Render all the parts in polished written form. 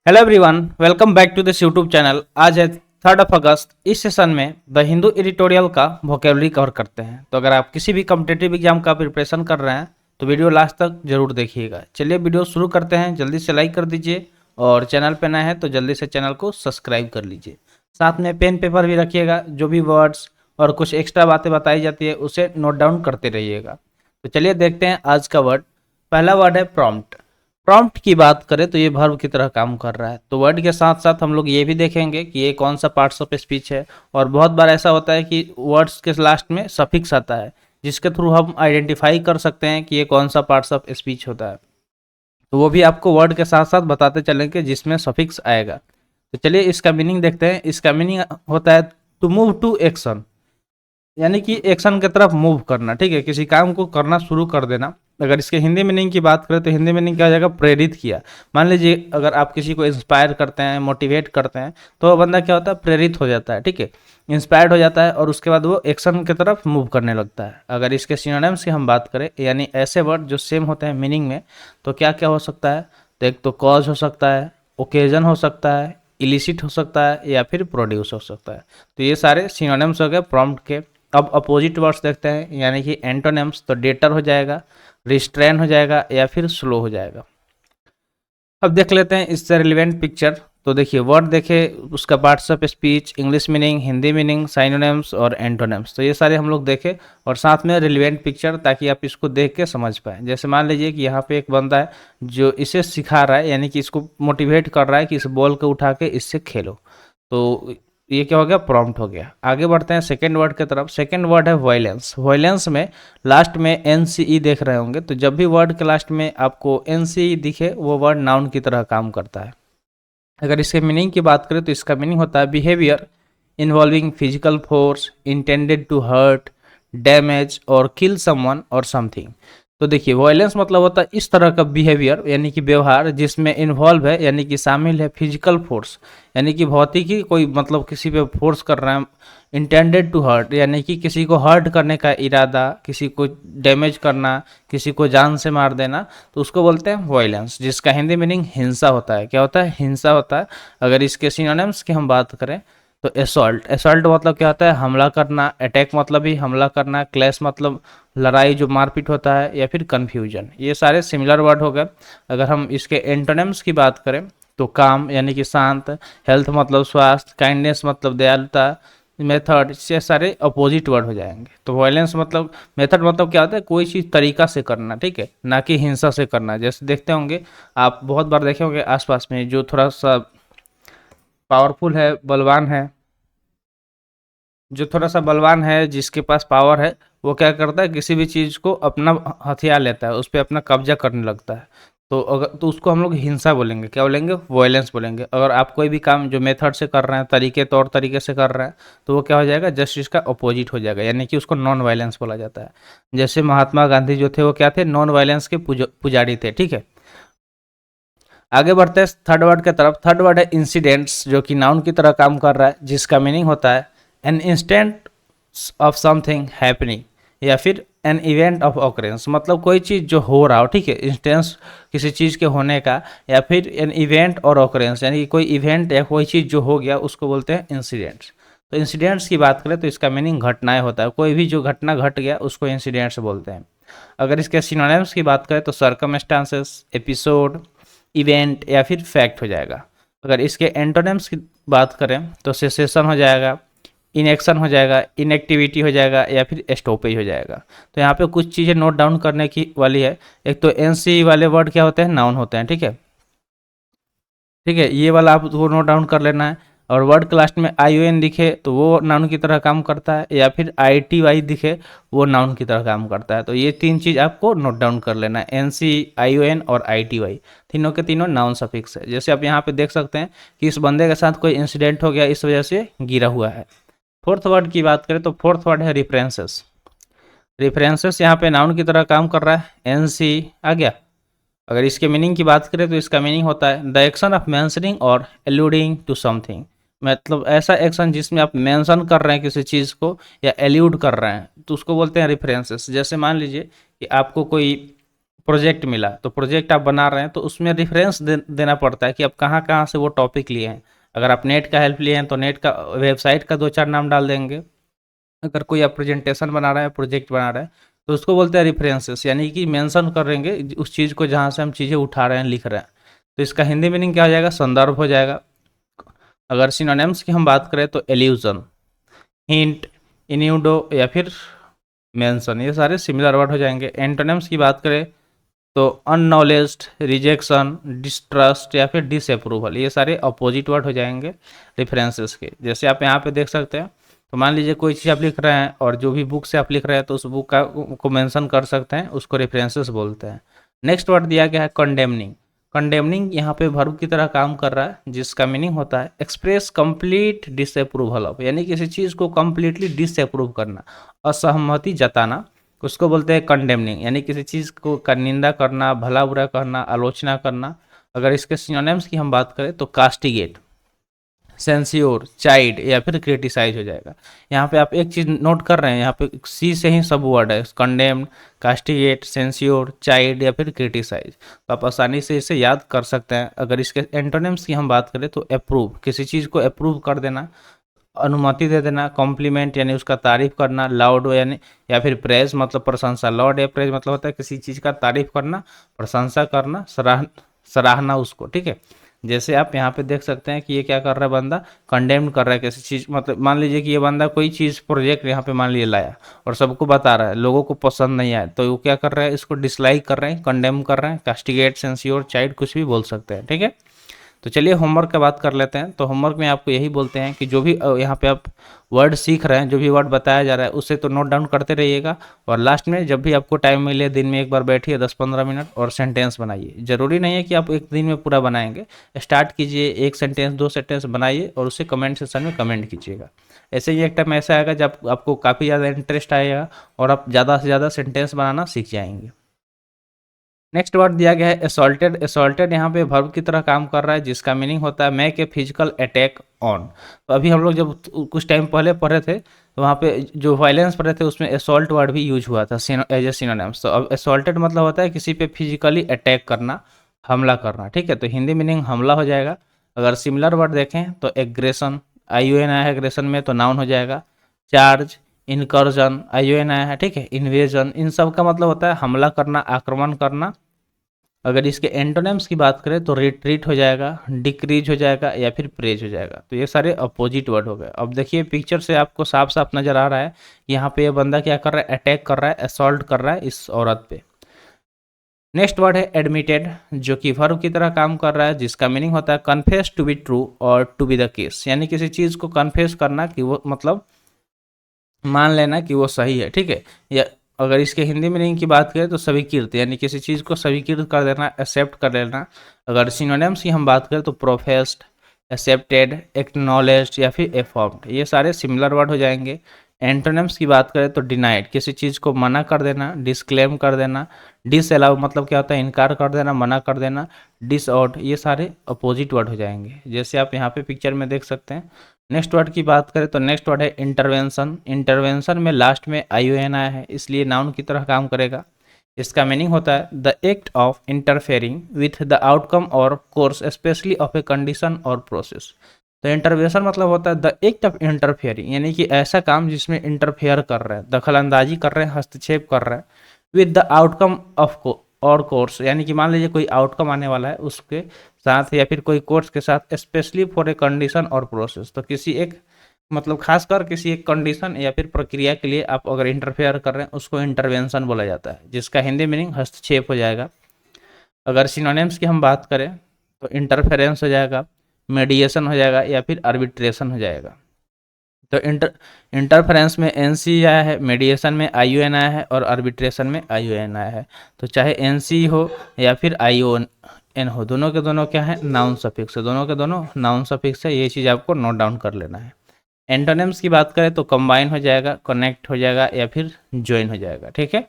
Hello everyone, welcome back to this YouTube channel. आज है 3 अगस्त। इस सेशन में द हिंदू एडिटोरियल का वोकेबलरी कवर करते हैं। तो अगर आप किसी भी कॉम्पिटिटिव एग्जाम का प्रिपरेशन कर रहे हैं तो वीडियो लास्ट तक जरूर देखिएगा। चलिए वीडियो शुरू करते हैं। जल्दी से लाइक कर दीजिए और चैनल पे नए हैं तो जल्दी से चैनल को सब्सक्राइब कर लीजिए। साथ में पेन पेपर भी रखिएगा। जो भी वर्ड्स और कुछ एक्स्ट्रा बातें बताई जाती है उसे नोट डाउन करते रहिएगा। तो चलिए देखते हैं आज का वर्ड। पहला वर्ड है प्रॉम्प्ट। प्रॉम्प्ट की बात करें तो ये वर्ब की तरह काम कर रहा है। तो वर्ड के साथ साथ हम लोग ये भी देखेंगे कि ये कौन सा पार्ट्स ऑफ स्पीच है। और बहुत बार ऐसा होता है कि वर्ड्स के लास्ट में सफिक्स आता है जिसके थ्रू हम आइडेंटिफाई कर सकते हैं कि ये कौन सा पार्ट्स ऑफ स्पीच होता है। तो वो भी आपको वर्ड के साथ साथ बताते चलेंगे जिसमें सफिक्स आएगा। तो चलिए इसका मीनिंग देखते हैं। इसका मीनिंग होता है टू मूव टू एक्शन, यानी कि एक्शन की तरफ मूव करना। ठीक है, किसी काम को करना शुरू कर देना। अगर इसके हिंदी मीनिंग की बात करें तो हिंदी मीनिंग क्या हो जाएगा, प्रेरित किया। मान लीजिए अगर आप किसी को इंस्पायर करते हैं, मोटिवेट करते हैं तो वो बंदा क्या होता है, प्रेरित हो जाता है। ठीक है, इंस्पायर्ड हो जाता है और उसके बाद वो एक्शन की तरफ मूव करने लगता है। अगर इसके सिनोनिम्स की हम बात करें, यानी ऐसे वर्ड जो सेम होते हैं मीनिंग में, तो क्या क्या हो सकता है। तो एक तो कॉज हो सकता है, ओकेजन हो सकता है, इलिसिट हो सकता है या फिर प्रोड्यूस हो सकता है। तो ये सारे सिनोनिम्स हो गए प्रॉम्प्ट के। अब अपोजिट वर्ड्स देखते हैं, यानी कि एंटोनिम्स। तो डेटर हो जाएगा, रिस्ट्रेन हो जाएगा या फिर स्लो हो जाएगा। अब देख लेते हैं इससे रिलेवेंट पिक्चर। तो देखिए वर्ड देखे, उसका parts of speech, English meaning, Hindi meaning, synonyms और एंटोनिम्स। तो ये सारे हम लोग देखे और साथ में रिलेवेंट पिक्चर, ताकि आप इसको देख के समझ पाए। जैसे मान लीजिए कि यहाँ पे एक बंदा है जो इसे सिखा रहा है, यानी कि इसको मोटिवेट कर रहा है कि इस बॉल को उठा के इससे खेलो। तो ये क्या हो गया, प्रॉम्प्ट हो गया। आगे बढ़ते हैं सेकंड वर्ड की तरफ। सेकंड वर्ड है वायलेंस। वायलेंस में लास्ट में एनसीई देख रहे होंगे। तो जब भी वर्ड के लास्ट में आपको एनसीई दिखे वो वर्ड नाउन की तरह काम करता है। अगर इसके मीनिंग की बात करें तो इसका मीनिंग होता है behaviour involving physical force intended to hurt, damage और किल समवन और समथिंग। तो देखिए वायलेंस मतलब होता है इस तरह का बिहेवियर, यानी कि व्यवहार जिसमें इन्वॉल्व है, यानी कि शामिल है फिजिकल फोर्स, यानी कि भौतिकी कोई मतलब किसी पे फोर्स कर रहा है। इंटेंडेड टू हर्ट, यानी कि किसी को हर्ट करने का इरादा, किसी को डैमेज करना, किसी को जान से मार देना, तो उसको बोलते हैं वायलेंस, जिसका हिंदी मीनिंग हिंसा होता है। क्या होता है, हिंसा होता है। अगर इसके सिनोनिम्स की हम बात करें तो असॉल्ट। असॉल्ट मतलब क्या होता है, हमला करना। अटैक मतलब भी हमला करना। क्लैश मतलब लड़ाई जो मारपीट होता है, या फिर कन्फ्यूजन। ये सारे सिमिलर वर्ड हो गए। अगर हम इसके एंटोनिम्स की बात करें तो काम यानी कि शांत, हेल्थ मतलब स्वास्थ्य, काइंडनेस मतलब दयालुता, मेथड, ये सारे अपोजिट वर्ड हो जाएंगे। तो वायलेंस मतलब, मेथड मतलब क्या होता है, कोई चीज़ तरीका से करना। ठीक है, ना कि हिंसा से करना। जैसे देखते होंगे आप, बहुत बार देखे होंगे आसपास में जो थोड़ा सा पावरफुल है, बलवान है, जो थोड़ा सा बलवान है, जिसके पास पावर है, वो क्या करता है, किसी भी चीज़ को अपना हथियार लेता है, उस पर अपना कब्जा करने लगता है। तो अगर तो उसको हम लोग हिंसा बोलेंगे। क्या बोलेंगे, वायलेंस बोलेंगे। अगर आप कोई भी काम जो मेथड से कर रहे हैं, तरीके तौर तरीके से कर रहे हैं, तो वो क्या हो जाएगा, जस्ट इसका अपोजिट हो जाएगा, यानी कि उसको नॉन वायलेंस बोला जाता है। जैसे महात्मा गांधी जो थे वो क्या थे, नॉन वायलेंस के पुजारी थे। ठीक है, आगे बढ़ते हैं थर्ड वर्ड की तरफ। थर्ड वर्ड है इंसिडेंट्स, जो कि नाउन की तरह काम कर रहा है, जिसका मीनिंग होता है an instant of something happening या फिर एन इवेंट ऑफ ऑकरेंस। मतलब कोई चीज़ जो हो रहा हो। ठीक है, इंस्टेंस किसी चीज़ के होने का, या फिर एन इवेंट और ऑकरेंस, यानी कि कोई इवेंट या कोई चीज़ जो हो गया उसको बोलते हैं इंसिडेंट्स। तो इंसिडेंट्स की बात करें तो इसका मीनिंग घटनाएं होता है। कोई भी जो घटना घट गया उसको इंसिडेंट्स बोलते हैं। अगर इसके सिनोनिम्स की बात करें तो सर्कमस्टांसेस, एपिसोड, इवेंट या फिर फैक्ट हो जाएगा। अगर इसके एंटोनिम्स की बात करें तो सेसेशन हो जाएगा, इनएक्शन हो जाएगा, इनएक्टिविटी हो जाएगा या फिर स्टॉपेज हो जाएगा। तो यहाँ पे कुछ चीज़ें नोट डाउन करने की वाली है। एक तो एनसी वाले वर्ड क्या होते हैं, नाउन होते हैं। ठीक है, ठीक है, ये वाला आपको नोट डाउन कर लेना है। और वर्ड के लास्ट में आई ओ एन दिखे तो वो नाउन की तरह काम करता है, या फिर आई टी वाई दिखे वो नाउन की तरह काम करता है। तो ये तीन चीज़ आपको नोट डाउन कर लेना है, एन सी, आई ओ एन और आई टी वाई, तीनों के तीनों नाउन सफिक्स है। जैसे आप यहाँ पे देख सकते हैं कि इस बंदे के साथ कोई इंसिडेंट हो गया, इस वजह से गिरा हुआ है। फोर्थ वर्ड की बात करें तो फोर्थ वर्ड है रिफरेंसेस। रिफरेंसेस यहाँ पे नाउन की तरह काम कर रहा है, एन सी आ गया। अगर इसके मीनिंग की बात करें तो इसका मीनिंग होता है द एक्शन ऑफ मेंशनिंग और एल्यूडिंग टू समथिंग। मतलब ऐसा एक्शन जिसमें आप मेंशन कर रहे हैं किसी चीज़ को या एल्यूड कर रहे हैं, तो उसको बोलते हैं रेफरेंसेस। जैसे मान लीजिए कि आपको कोई प्रोजेक्ट मिला, तो प्रोजेक्ट आप बना रहे हैं तो उसमें रेफरेंस देना पड़ता है कि आप कहाँ कहाँ से वो टॉपिक लिए हैं। अगर आप नेट का हेल्प लिए हैं तो नेट का वेबसाइट का 2-4 नाम डाल देंगे। अगर कोई आप प्रेजेंटेशन बना रहे हैं, प्रोजेक्ट बना रहे हैं, तो उसको बोलते हैं रेफरेंसेस, यानी कि मेंशन करेंगे उस चीज़ को जहाँ से हम चीज़ें उठा रहे हैं, लिख रहे हैं। तो इसका हिंदी मीनिंग क्या हो जाएगा? संदर्भ हो जाएगा। अगर सिनोनिम्स की हम बात करें तो एल्यूजन, हिंट, इन्यूडो या फिर मेंशन, ये सारे सिमिलर वर्ड हो जाएंगे। एंटोनिम्स की बात करें तो अननॉलेज्ड, रिजेक्शन, डिस्ट्रस्ट या फिर डिसअप्रूवल, ये सारे अपोजिट वर्ड हो जाएंगे रेफरेंसेस के। जैसे आप यहाँ पे देख सकते हैं, तो मान लीजिए कोई चीज़ आप लिख रहे हैं और जो भी बुक से आप लिख रहे हैं तो उस बुक का को मेंशन कर सकते हैं, उसको रेफरेंसेस बोलते हैं। नेक्स्ट वर्ड दिया गया है कंडेमनिंग। कंडेमनिंग यहाँ पे वर्ब की तरह काम कर रहा है, जिसका मीनिंग होता है एक्सप्रेस कंप्लीट डिसअप्रूवल ऑफ, यानी किसी चीज़ को कंप्लीटली डिसअप्रूव करना, असहमति जताना, उसको बोलते हैं कंडेमनिंग, यानी किसी चीज़ को का निंदा करना, भला बुरा करना, आलोचना करना। अगर इसके सिनोनिम्स की हम बात करें तो कास्टिगेट, सेंसियोर, चाइड या फिर क्रिटिसाइज हो जाएगा। यहाँ पे आप एक चीज़ नोट कर रहे हैं, यहाँ पे सी से ही सब वर्ड है, कंडेम्ड, कास्टिगेट, सेंसियोर, चाइड या फिर क्रिटिसाइज। तो आप आसानी से इसे याद कर सकते हैं। अगर इसके एंटोनिम्स की हम बात करें तो अप्रूव, किसी चीज़ को अप्रूव कर देना, अनुमति दे देना, कॉम्प्लीमेंट यानी उसका तारीफ करना, लाउड यानी या फिर प्रेज मतलब प्रशंसा, लॉर्ड या प्रेज मतलब होता है किसी चीज़ का तारीफ करना, प्रशंसा करना, सराहना उसको, ठीक है। जैसे आप यहाँ पे देख सकते हैं कि ये क्या कर रहा है, बंदा कंडेम कर रहा है किसी चीज़, मतलब मान लीजिए कि ये बंदा कोई चीज़ प्रोजेक्ट यहाँ पे मान लीजिए लाया और सबको बता रहा है, लोगों को पसंद नहीं आया, तो वो क्या कर रहा है, इसको डिसलाइक कर रहे हैं, कंडेम कर रहे हैं, कास्टिगेट, सेंसियोर, चाइल्ड, कुछ भी बोल सकते हैं, ठीक है। तो चलिए होमवर्क का बात कर लेते हैं। तो होमवर्क में आपको यही बोलते हैं कि जो भी यहाँ पे आप वर्ड सीख रहे हैं, जो भी वर्ड बताया जा रहा है उसे तो नोट डाउन करते रहिएगा, और लास्ट में जब भी आपको टाइम मिले दिन में एक बार बैठिए 10-15 मिनट और सेंटेंस बनाइए। ज़रूरी नहीं है कि आप एक दिन में पूरा बनाएंगे, स्टार्ट कीजिए, 1 सेंटेंस 2 सेंटेंस बनाइए और उसे कमेंट सेक्शन में कमेंट कीजिएगा। ऐसे ही एक टाइम ऐसा आएगा जब आपको काफ़ी ज़्यादा इंटरेस्ट आएगा और आप ज़्यादा से ज़्यादा सेंटेंस बनाना सीख जाएंगे। नेक्स्ट वर्ड दिया गया है असॉल्टेड। असॉल्टेड यहाँ पे वर्ब की तरह काम कर रहा है, जिसका मीनिंग होता है make a physical attack on. तो अभी हम लोग जब कुछ टाइम पहले पढ़े थे तो वहाँ पे जो वायलेंस पढ़े थे उसमें असॉल्ट वर्ड भी यूज हुआ था एज ए सिनोनिम्स। तो अब असॉल्टेड मतलब होता है किसी पे फिजिकली अटैक करना, हमला करना, ठीक है। तो हिंदी मीनिंग हमला हो जाएगा। अगर सिमिलर वर्ड देखें तो एग्रेशन, ION आया है एग्रेशन में तो नाउन हो जाएगा। चार्ज, इनकर्जन, ION आया है, ठीक है। इन्वेजन, इन सब का मतलब होता है हमला करना, आक्रमण करना। अगर इसके एंटोनिम्स की बात करें तो रिट्रीट हो जाएगा, डिक्रीज हो जाएगा या फिर प्रेज हो जाएगा। तो ये सारे अपोजिट वर्ड हो गए। अब देखिए पिक्चर से आपको साफ साफ नजर आ रहा है, यहाँ पे ये बंदा क्या कर रहा है, अटैक कर रहा है, असॉल्ट कर रहा है इस औरत पे। नेक्स्ट वर्ड है एडमिटेड, जो कि वर्ब की तरह काम कर रहा है, जिसका मीनिंग होता है कन्फेस टू बी ट्रू और टू बी द केस, यानी किसी चीज़ को कन्फेस करना कि वो मतलब मान लेना कि वो सही है, ठीक है। या अगर इसके हिंदी मीनिंग की बात करें तो स्वीकृत, यानी किसी चीज़ को स्वीकृत कर देना, एक्सेप्ट कर लेना। अगर सिनोनिम्स की हम बात करें तो प्रोफेस्ड, एक्सेप्टेड, एक्नॉलेज्ड या फिर एफर्म्ड, ये सारे सिमिलर वर्ड हो जाएंगे। एंटोनिम्स की बात करें तो डिनाइड, किसी चीज़ को मना कर देना, डिस्क्लेम कर देना। डिसअलाउ मतलब क्या होता है, इनकार कर देना, मना कर देना। डिसऑर्ड, ये सारे अपोजिट वर्ड हो जाएंगे, जैसे आप यहाँ पे पिक्चर में देख सकते हैं। नेक्स्ट वर्ड की बात करें तो नेक्स्ट वर्ड है इंटरवेंशन। इंटरवेंशन में लास्ट में ION आया है, इसलिए नाउन की तरह काम करेगा। इसका मीनिंग होता है the act of interfering with the outcome or course especially of a condition or process. तो इंटरवेंशन मतलब होता है द एक्ट ऑफ इंटरफेयरिंग, यानी कि ऐसा काम जिसमें इंटरफेयर कर रहा है, दखल अंदाजी कर रहे हैं, हस्तक्षेप कर रहा है। विद द आउटकम ऑफ और कोर्स, यानी कि मान लीजिए कोई आउटकम आने वाला है उसके साथ या फिर कोई कोर्स के साथ, specially for a condition or process. तो किसी एक मतलब खासकर किसी एक कंडीशन या फिर प्रक्रिया के लिए आप अगर इंटरफेयर कर रहे हैं उसको इंटरवेंशन बोला जाता है, जिसका हिंदी मीनिंग हस्तक्षेप हो जाएगा। अगर सिनोनिम्स की हम बात करें तो इंटरफेरेंस हो जाएगा, मीडिएशन हो जाएगा या फिर आर्बिट्रेशन हो जाएगा। तो इंटरफेरेंस में NC आया है, मीडिएशन में ION आया है और आर्बिट्रेशन में ION आया है। तो चाहे NC हो या फिर ION हो, दोनों के दोनों क्या है, नाउन सफिक्स है, दोनों के दोनों नाउन सफिक्स है। ये चीज़ आपको नोट डाउन कर लेना है। एंटोनिम्स की बात करें तो कंबाइन हो जाएगा, कनेक्ट हो जाएगा या फिर ज्वाइन हो जाएगा, ठीक है।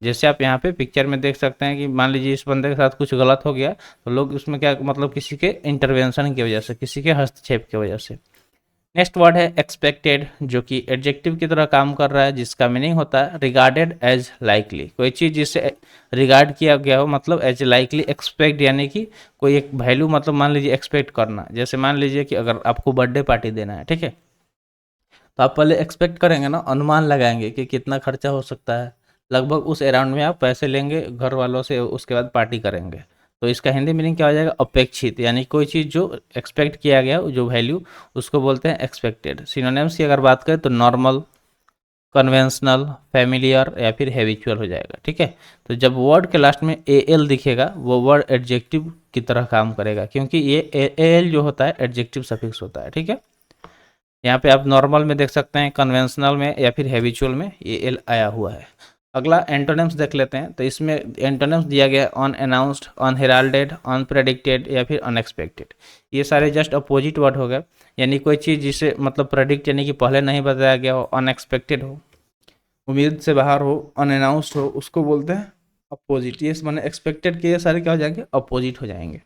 जैसे आप यहाँ पे पिक्चर में देख सकते हैं कि मान लीजिए इस बंदे के साथ कुछ गलत हो गया तो लोग उसमें क्या मतलब किसी के इंटरवेंशन की वजह से, किसी के हस्तक्षेप की वजह से। नेक्स्ट वर्ड है एक्सपेक्टेड, जो कि एडजेक्टिव की तरह काम कर रहा है, जिसका मीनिंग होता है रिगार्डेड एज लाइकली। कोई चीज़ जिसे रिगार्ड किया गया हो, मतलब एज लाइकली एक्सपेक्ट, यानी कि कोई एक वैल्यू, मतलब मान लीजिए एक्सपेक्ट करना। जैसे मान लीजिए कि अगर आपको बर्थडे पार्टी देना है, ठीक है, तो आप पहले एक्सपेक्ट करेंगे ना, अनुमान लगाएंगे कि कितना खर्चा हो सकता है, लगभग उस अराउंड में आप पैसे लेंगे घर वालों से, उसके बाद पार्टी करेंगे। तो इसका हिंदी मीनिंग क्या हो जाएगा, अपेक्षित, यानी कोई चीज़ जो एक्सपेक्ट किया गया, जो वैल्यू, उसको बोलते हैं एक्सपेक्टेड। सिनोनिम्स की अगर बात करें तो नॉर्मल, कन्वेंशनल, फैमिलियर या फिर हैबिचुअल हो जाएगा, ठीक है। तो जब वर्ड के लास्ट में ए एल दिखेगा, वो वर्ड एडजेक्टिव की तरह काम करेगा, क्योंकि ये ए एल जो होता है एडजेक्टिव सफिक्स होता है, ठीक है। यहाँ पे आप नॉर्मल में देख सकते हैं, कन्वेंशनल में या फिर हैबिचुअल में ए एल आया हुआ है। अगला एंटोनिम्स देख लेते हैं। तो इसमें एंटोनिम्स दिया गया अनअनाउंस्ड, अनहेराल्डेड, अनप्रेडिक्टेड या फिर अनएक्सपेक्टेड। ये सारे जस्ट अपोजिट वर्ड हो गए, यानी कोई चीज़ जिसे मतलब प्रेडिक्ट यानी कि पहले नहीं बताया गया हो, अनएक्सपेक्टेड हो, उम्मीद से बाहर हो, अनअनाउंस्ड हो, उसको बोलते हैं अपोजिट। ये माने एक्सपेक्टेड के ये सारे क्या हो जाएंगे, अपोजिट हो जाएंगे।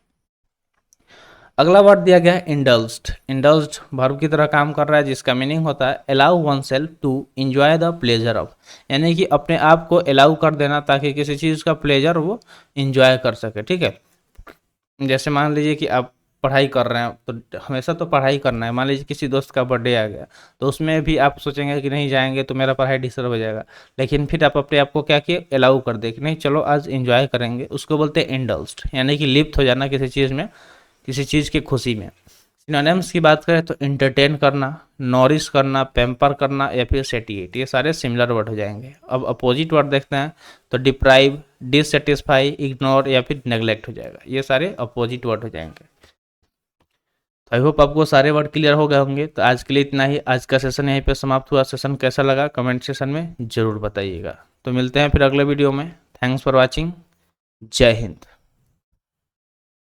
अगला वर्ड दिया गया है इंडल्ज्ड। इंडल्ज्ड वर्ब की तरह काम कर रहा है, जिसका मीनिंग होता है allow oneself to enjoy the pleasure of, यानी कि अपने आप को अलाउ कर देना ताकि किसी चीज़ का प्लेजर वो इंजॉय कर सके, ठीक है। जैसे मान लीजिए कि आप पढ़ाई कर रहे हैं, तो हमेशा तो पढ़ाई करना है। मान लीजिए किसी दोस्त का बर्थडे आ गया, तो उसमें भी आप सोचेंगे कि नहीं जाएंगे तो मेरा पढ़ाई डिस्टर्ब हो जाएगा, लेकिन फिर आप अपने आप को क्या किए, अलाउ कर दे कि नहीं चलो आज इंजॉय करेंगे, उसको बोलते हैं इंडल्ज्ड, यानी कि लिप्त हो जाना किसी चीज़ में, किसी चीज़ की खुशी में। सिनोनिम्स की बात करें तो इंटरटेन करना, नॉरिश करना, पैम्पर करना या फिर सेटिएट, ये सारे सिमिलर वर्ड हो जाएंगे। अब अपोजिट वर्ड देखते हैं, तो डिप्राइव, डिससेटिस्फाई, इग्नोर या फिर नेग्लेक्ट हो जाएगा। ये सारे अपोजिट वर्ड हो जाएंगे। तो आई होप आपको सारे वर्ड क्लियर हो गए होंगे। तो आज के लिए इतना ही, आज का सेशन यहीं पे समाप्त हुआ। सेशन कैसा लगा कमेंट सेशन में ज़रूर बताइएगा। तो मिलते हैं फिर अगले वीडियो में। Thanks for watching. जय हिंद।